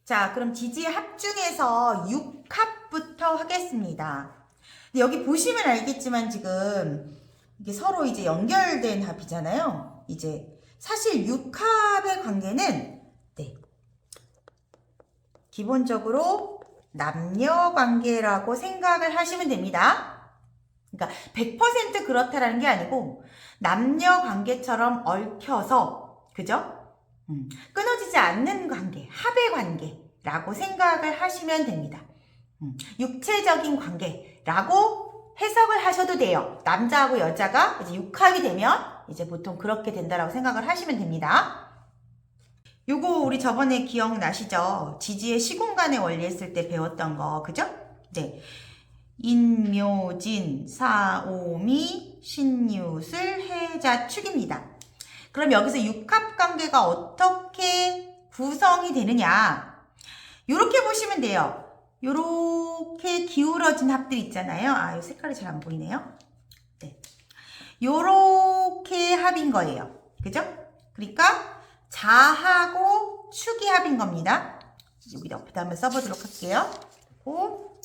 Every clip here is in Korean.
자, 그럼 지지의 합 중에서 6합부터 하겠습니다. 근데 여기 보시면 알겠지만 지금 이게 서로 이제 연결된 합이잖아요. 이제 사실 6합의 관계는 기본적으로 남녀 관계라고 생각을 하시면 됩니다. 그러니까 100% 그렇다라는 게 아니고 남녀 관계처럼 얽혀서 그죠? 끊어지지 않는 관계, 합의 관계라고 생각을 하시면 됩니다. 육체적인 관계라고 해석을 하셔도 돼요. 남자하고 여자가 이제 육합이 되면 이제 보통 그렇게 된다라고 생각을 하시면 됩니다. 요거 우리 저번에 기억나시죠? 지지의 시공간의 원리 했을 때 배웠던 거, 그죠? 네. 인묘진, 사오미, 신유술, 해자축입니다. 그럼 여기서 육합관계가 어떻게 구성이 되느냐? 요렇게 보시면 돼요. 요렇게 기울어진 합들 있잖아요. 아, 이 색깔이 잘 안 보이네요. 네. 요렇게 합인 거예요. 그죠? 그러니까 자하고 축이 합인 겁니다. 여기 옆에다 한번 써보도록 할게요. 그리고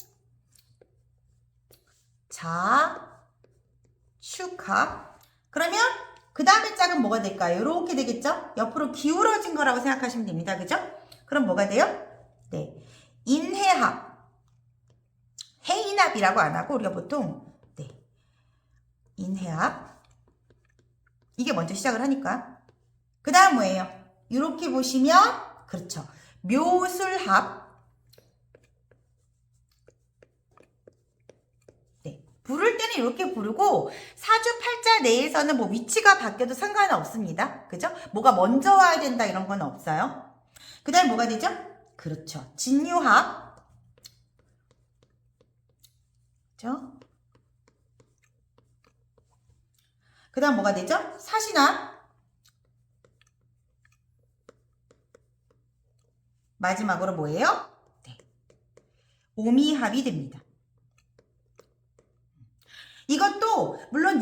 자, 축합. 그러면 그 다음에 짝은 뭐가 될까요? 이렇게 되겠죠? 옆으로 기울어진 거라고 생각하시면 됩니다. 그죠? 그럼 뭐가 돼요? 네. 인해합. 해인합이라고 안 하고 우리가 보통 인해합. 이게 먼저 시작을 하니까. 그 다음 뭐예요? 이렇게 보시면 그렇죠. 묘술합. 부를 때는 이렇게 부르고 사주팔자 내에서는 뭐 위치가 바뀌어도 상관은 없습니다. 그죠? 뭐가 먼저 와야 된다 이런 건 없어요. 그 다음에 뭐가 되죠? 그렇죠. 진유합. 그죠? 그 다음 뭐가 되죠? 사신합. 마지막으로 뭐예요? 네. 오미합이 됩니다. 이것도 물론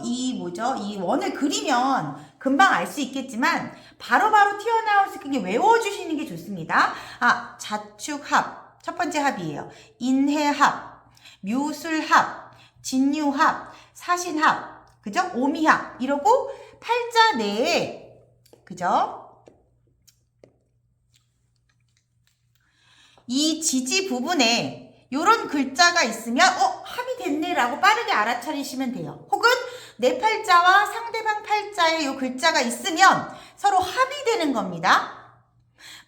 이 원을 그리면 금방 알 수 있겠지만 바로바로 튀어나올 수 있게 외워주시는 게 좋습니다. 아, 자축합 첫 번째 합이에요. 인해합, 묘술합, 진유합, 사신합, 그죠? 오미합 이러고 팔자 내에 그죠? 이 지지 부분에 요런 글자가 있으면 합이 됐네 라고 빠르게 알아차리시면 돼요. 혹은 내 팔자와 상대방 팔자에 요 글자가 있으면 서로 합이 되는 겁니다.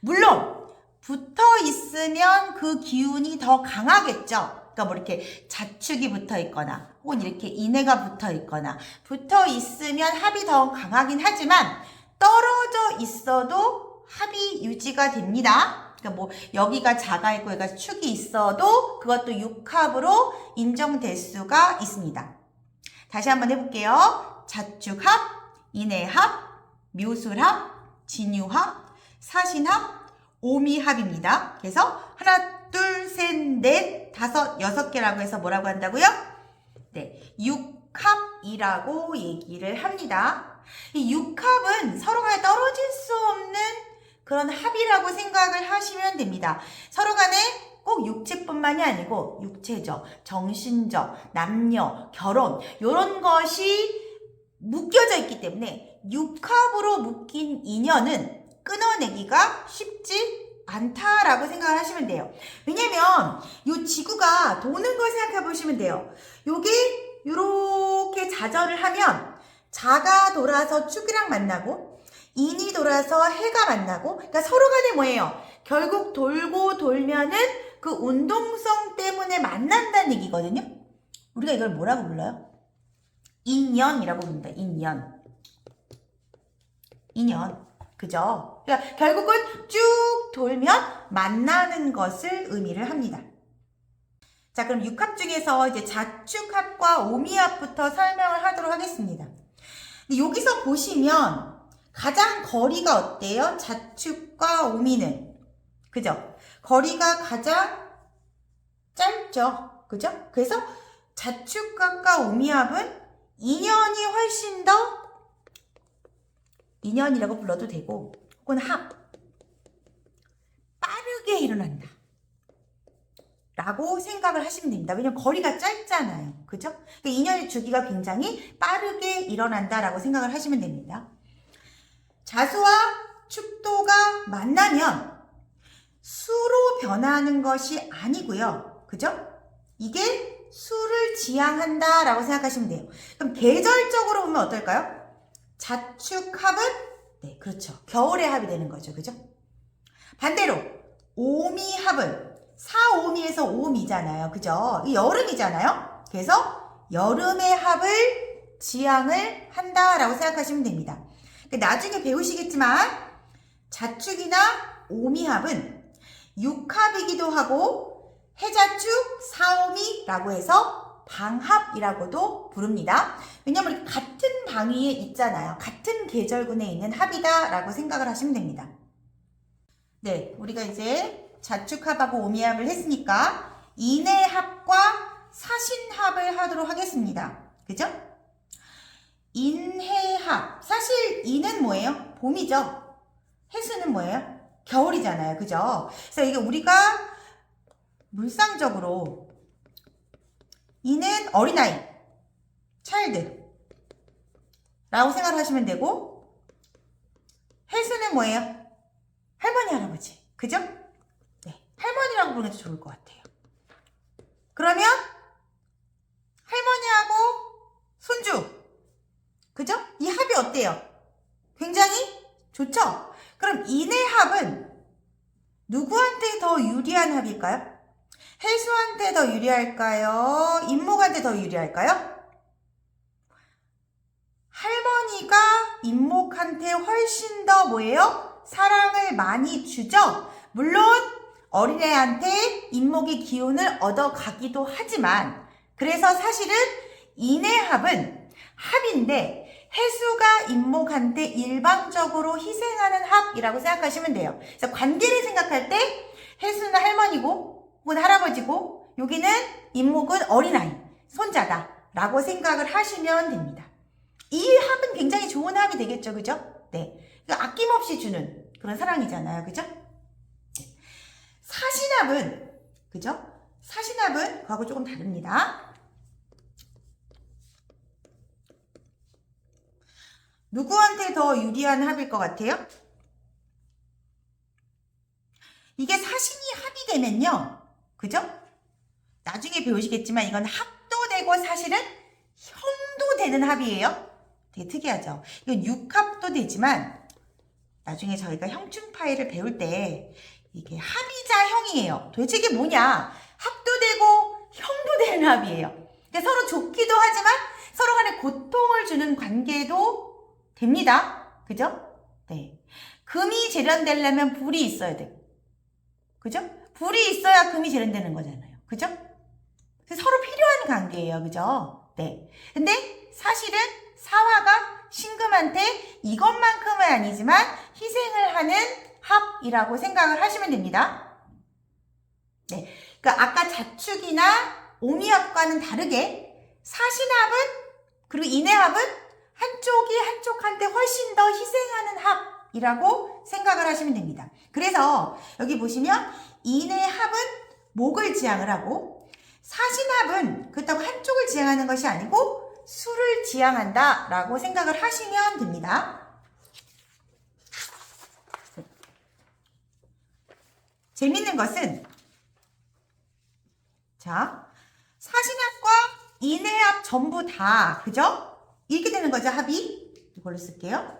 물론 붙어 있으면 그 기운이 더 강하겠죠. 그러니까 뭐 이렇게 자축이 붙어 있거나 혹은 이렇게 인해가 붙어 있거나 붙어 있으면 합이 더 강하긴 하지만 떨어져 있어도 합이 유지가 됩니다. 그러니까 뭐 여기가 자가 있고 여기가 축이 있어도 그것도 육합으로 인정될 수가 있습니다. 다시 한번 해볼게요. 자축합, 인해합, 묘술합, 진유합, 사신합, 오미합입니다. 그래서 하나, 둘, 셋, 넷, 다섯, 여섯 개라고 해서 뭐라고 한다고요? 네, 육합이라고 얘기를 합니다. 이 육합은 서로 간에 떨어질 수 없는 그런 합이라고 생각을 하시면 됩니다. 서로 간에 꼭 육체뿐만이 아니고 육체적, 정신적, 남녀, 결혼 이런 것이 묶여져 있기 때문에 육합으로 묶인 인연은 끊어내기가 쉽지 않다라고 생각을 하시면 돼요. 왜냐면 이 지구가 도는 걸 생각해 보시면 돼요. 요게 이렇게 자전을 하면 자가 돌아서 축이랑 만나고 인이 돌아서 해가 만나고 그러니까 서로 간에 뭐예요? 결국 돌고 돌면은 그 운동성 때문에 만난다는 얘기거든요. 우리가 이걸 뭐라고 불러요? 인연이라고 부릅니다. 인연. 그죠? 그러니까 결국은 쭉 돌면 만나는 것을 의미를 합니다. 자, 그럼 육합 중에서 이제 자축합과 오미합부터 설명을 하도록 하겠습니다. 근데 여기서 보시면 가장 거리가 어때요? 자축과 오미는. 그죠? 거리가 가장 짧죠. 그죠? 그래서 자축합과 오미합은 인연이 훨씬 더 인연이라고 불러도 되고 혹은 합 빠르게 일어난다 라고 생각을 하시면 됩니다. 왜냐면 거리가 짧잖아요. 그죠? 그러니까 인연의 주기가 굉장히 빠르게 일어난다 라고 생각을 하시면 됩니다. 자수와 축도가 만나면 수로 변하는 것이 아니고요. 그죠? 이게 수를 지향한다 라고 생각하시면 돼요. 그럼 계절적으로 보면 어떨까요? 자축합은 네, 그렇죠. 겨울의 합이 되는 거죠. 그죠? 반대로 오미합은 사오미에서 오미잖아요. 그죠? 이 여름이잖아요. 그래서 여름의 합을 지향을 한다라고 생각하시면 됩니다. 나중에 배우시겠지만 자축이나 오미합은 육합이기도 하고 해자축, 사오미라고 해서 방합이라고도 부릅니다. 왜냐면 같은 방위에 있잖아요. 같은 계절군에 있는 합이다라고 생각을 하시면 됩니다. 네, 우리가 이제 자축합하고 오미합을 했으니까 인해합과 사신합을 하도록 하겠습니다. 그죠? 인해합. 사실 인은 뭐예요? 봄이죠. 해수는 뭐예요? 겨울이잖아요. 그죠? 그래서 이게 우리가 물상적으로 인은 어린아이, 차일드 라고 생각하시면 되고, 해수는 뭐예요? 할머니, 할아버지. 그죠? 네, 할머니라고 부르는 게 좋을 것 같아요. 그러면 할머니하고 손주, 그죠? 이 합이 어때요? 굉장히 좋죠? 그럼 인해합은 누구한테 더 유리한 합일까요? 해수한테 더 유리할까요? 인목한테 더 유리할까요? 할머니가 인목한테 훨씬 더 뭐예요? 사랑을 많이 주죠? 물론 어린애한테 인목의 기운을 얻어가기도 하지만, 그래서 사실은 인해합은 합인데 해수가 인목한테 일방적으로 희생하는 합이라고 생각하시면 돼요. 그래서 관계를 생각할 때 해수는 할머니고 혹은 할아버지고 여기는 인목은 어린아이, 손자다 라고 생각을 하시면 됩니다. 이 합은 굉장히 좋은 합이 되겠죠. 그죠? 네. 아낌없이 주는 그런 사랑이잖아요. 그죠? 사신합은, 그죠? 사신합은 그하고 조금 다릅니다. 누구한테 더 유리한 합일 것 같아요? 이게 사신이 합이 되면요. 그죠? 나중에 배우시겠지만 이건 합도 되고 사실은 형도 되는 합이에요. 되게 특이하죠? 이건 육합도 되지만 나중에 저희가 형충파이를 배울 때 이게 합이자 형이에요. 도대체 이게 뭐냐? 합도 되고 형도 되는 합이에요. 그러니까 서로 좋기도 하지만 서로 간에 고통을 주는 관계도 됩니다. 그죠? 네. 금이 재련되려면 불이 있어야 되고, 그죠? 불이 있어야 금이 재련되는 거잖아요. 그죠? 서로 필요한 관계예요. 그죠? 네. 근데 사실은 사화가 신금한테 이것만큼은 아니지만 희생을 하는 합이라고 생각을 하시면 됩니다. 네. 그러니까 아까 자축이나 오미합과는 다르게 사신합은 그리고 인해합은 한쪽이 한쪽한테 훨씬 더 희생하는 합이라고 생각을 하시면 됩니다. 그래서 여기 보시면 인해합은 목을 지향을 하고 사신합은 그렇다고 한쪽을 지향하는 것이 아니고 수를 지향한다 라고 생각을 하시면 됩니다. 재밌는 것은 자, 사신합과 인해합 전부 다 그죠? 이렇게 되는 거죠. 합이 이걸로 쓸게요.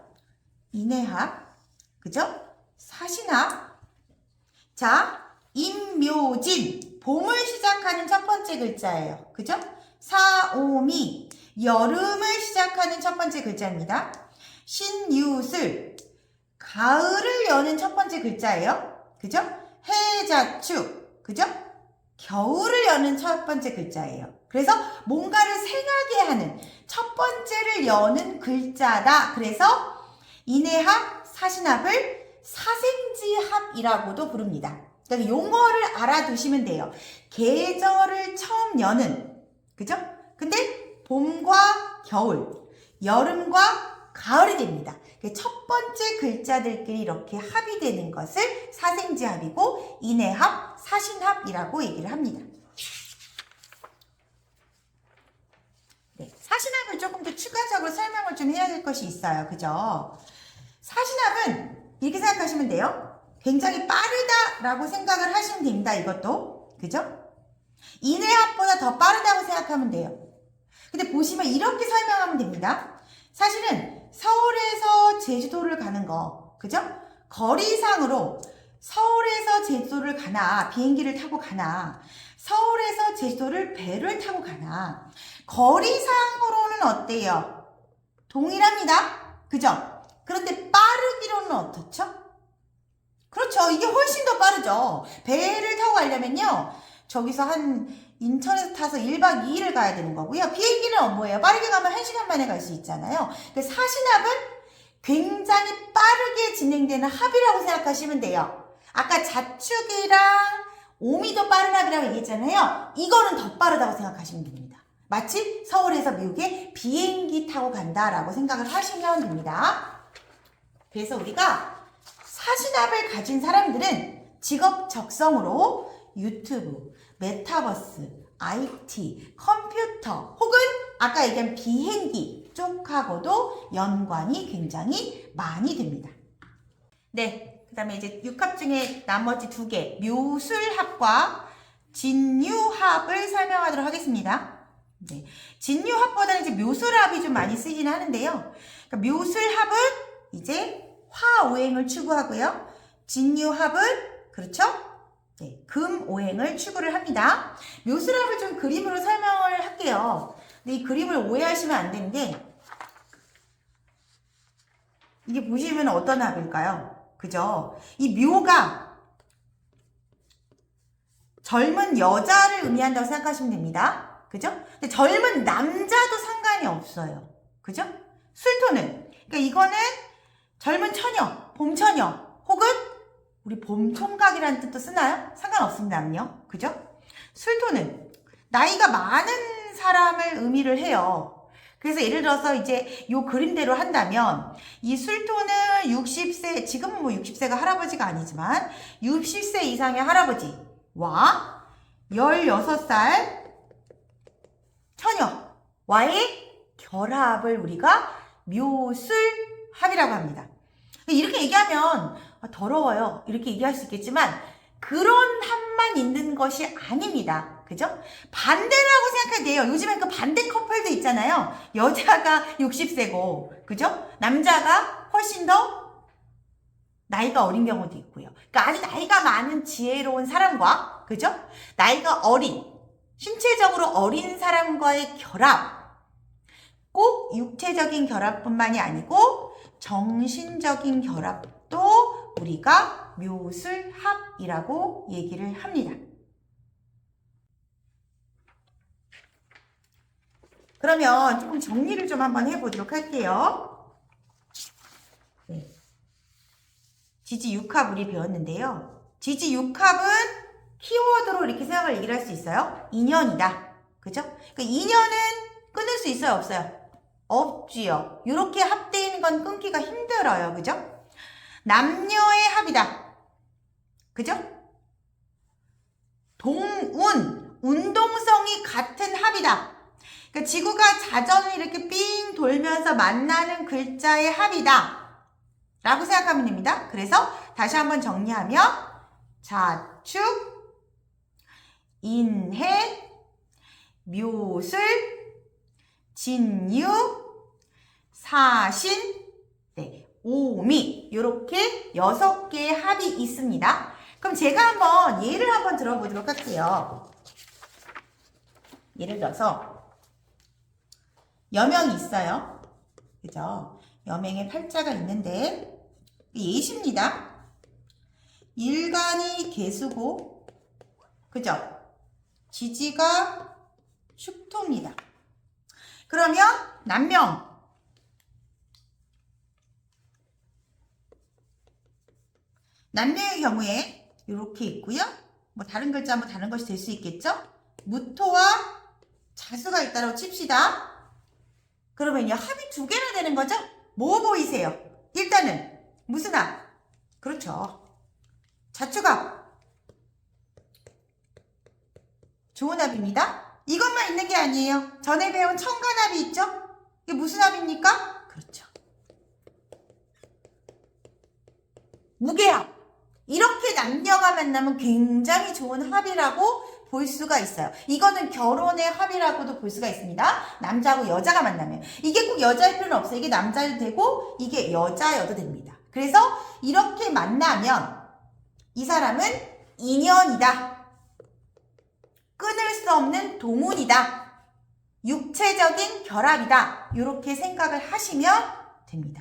인해합 그죠? 사신합 자, 임묘진 봄을 시작하는 첫 번째 글자예요. 그죠? 사오미 여름을 시작하는 첫 번째 글자입니다. 신유슬 가을을 여는 첫 번째 글자예요. 그죠? 해자축 그죠? 겨울을 여는 첫 번째 글자예요. 그래서 뭔가를 생하게 하는 첫 번째를 여는 글자다. 그래서 인해합, 사신합을 사생지합이라고도 부릅니다. 그러니까 용어를 알아두시면 돼요. 계절을 처음 여는, 그죠? 근데 봄과 겨울, 여름과 가을이 됩니다. 그 첫 번째 글자들끼리 이렇게 합이 되는 것을 사생지합이고 인해합, 사신합이라고 얘기를 합니다. 네, 사신합을 조금 더 추가적으로 설명을 좀 해야 될 것이 있어요. 그죠? 사신합은 이렇게 생각하시면 돼요. 굉장히 빠르다라고 생각을 하시면 됩니다. 이것도. 그죠? 인해합보다 더 빠르다고 생각하면 돼요. 근데 보시면 이렇게 설명하면 됩니다. 사실은 서울에서 제주도를 가는 거, 그죠? 거리상으로 서울에서 제주도를 가나, 비행기를 타고 가나, 서울에서 제주도를 배를 타고 가나, 거리상으로는 어때요? 동일합니다. 그죠? 그런데 빠르기로는 어떻죠? 그렇죠. 이게 훨씬 더 빠르죠. 배를 타고 가려면요. 저기서 한 인천에서 타서 1박 2일을 가야 되는 거고요. 비행기는 뭐예요? 빠르게 가면 1시간 만에 갈 수 있잖아요. 사신합은 굉장히 빠르게 진행되는 합이라고 생각하시면 돼요. 아까 자축이랑 오미도 빠른 합이라고 얘기했잖아요. 이거는 더 빠르다고 생각하시면 됩니다. 마치 서울에서 미국에 비행기 타고 간다라고 생각을 하시면 됩니다. 그래서 우리가 사신합을 가진 사람들은 직업 적성으로 유튜브, 메타버스, IT, 컴퓨터 혹은 아까 얘기한 비행기 쪽하고도 연관이 굉장히 많이 됩니다. 네, 그 다음에 이제 육합 중에 나머지 두 개, 묘술합과 진유합을 설명하도록 하겠습니다. 네, 진유합보다는 이제 묘술합이 좀 많이 쓰긴 하는데요. 그러니까 묘술합은 이제 화오행을 추구하고요. 진유합은 그렇죠? 네, 금오행을 추구를 합니다. 묘술합을 좀 그림으로 설명을 할게요. 근데 이 그림을 오해하시면 안 되는데 이게 보시면 어떤 합일까요? 그죠? 이 묘가 젊은 여자를 의미한다고 생각하시면 됩니다. 그죠? 근데 젊은 남자도 상관이 없어요. 그죠? 술토는 그러니까 이거는 젊은 처녀, 봄처녀 혹은 우리 봄총각이라는 뜻도 쓰나요? 상관없습니다요. 그죠? 술토는 나이가 많은 사람을 의미를 해요. 그래서 예를 들어서 이제 요 그림대로 한다면 이 술토는 60세, 지금은 뭐 60세가 할아버지가 아니지만 60세 이상의 할아버지와 16살 처녀와의 결합을 우리가 묘술합이라고 합니다. 이렇게 얘기하면 더러워요. 이렇게 얘기할 수 있겠지만 그런 합만 있는 것이 아닙니다. 그죠? 반대라고 생각해도 돼요. 요즘엔 그 반대 커플도 있잖아요. 여자가 60세고 그죠? 남자가 훨씬 더 나이가 어린 경우도 있고요. 그러니까 아주 나이가 많은 지혜로운 사람과 그죠? 나이가 어린, 신체적으로 어린 사람과의 결합, 꼭 육체적인 결합뿐만이 아니고 정신적인 결합도 우리가 묘술합이라고 얘기를 합니다. 그러면 조금 정리를 좀 한번 해보도록 할게요. 네. 지지육합 우리 배웠는데요. 지지육합은 키워드로 이렇게 생각을 얘기를 할 수 있어요. 인연이다. 그죠? 그러니까 인연은 끊을 수 있어요? 없어요? 없지요. 이렇게 합되어 있는 건 끊기가 힘들어요. 그죠? 남녀의 합이다. 그죠? 동운, 운동성이 같은 합이다. 그러니까 지구가 자전을 이렇게 삥 돌면서 만나는 글자의 합이다. 라고 생각하면 됩니다. 그래서 다시 한번 정리하면 자축, 인해, 묘술, 진유, 사신, 네, 오미 이렇게 6개의 합이 있습니다. 그럼 제가 한번 예를 한번 들어보도록 할게요. 예를 들어서 여명이 있어요. 그죠? 여명에 팔자가 있는데 예시입니다. 일간이 개수고 그죠? 지지가 축토입니다. 그러면 남명 남녀의 경우에 이렇게 있고요. 뭐 다른 글자 뭐 다른 것이 될 수 있겠죠? 무토와 자수가 있다고 칩시다. 그러면요 합이 2개나 되는 거죠? 뭐 보이세요? 일단은 무슨 합? 그렇죠. 자축합. 좋은 합입니다. 이것만 있는 게 아니에요. 전에 배운 청간합이 있죠? 이게 무슨 합입니까? 그렇죠. 무게합. 이렇게 남녀가 만나면 굉장히 좋은 합이라고 볼 수가 있어요. 이거는 결혼의 합이라고도 볼 수가 있습니다. 남자하고 여자가 만나면. 이게 꼭 여자일 필요는 없어요. 이게 남자여도 되고 이게 여자여도 됩니다. 그래서 이렇게 만나면 이 사람은 인연이다. 끊을 수 없는 동운이다. 육체적인 결합이다. 이렇게 생각을 하시면 됩니다.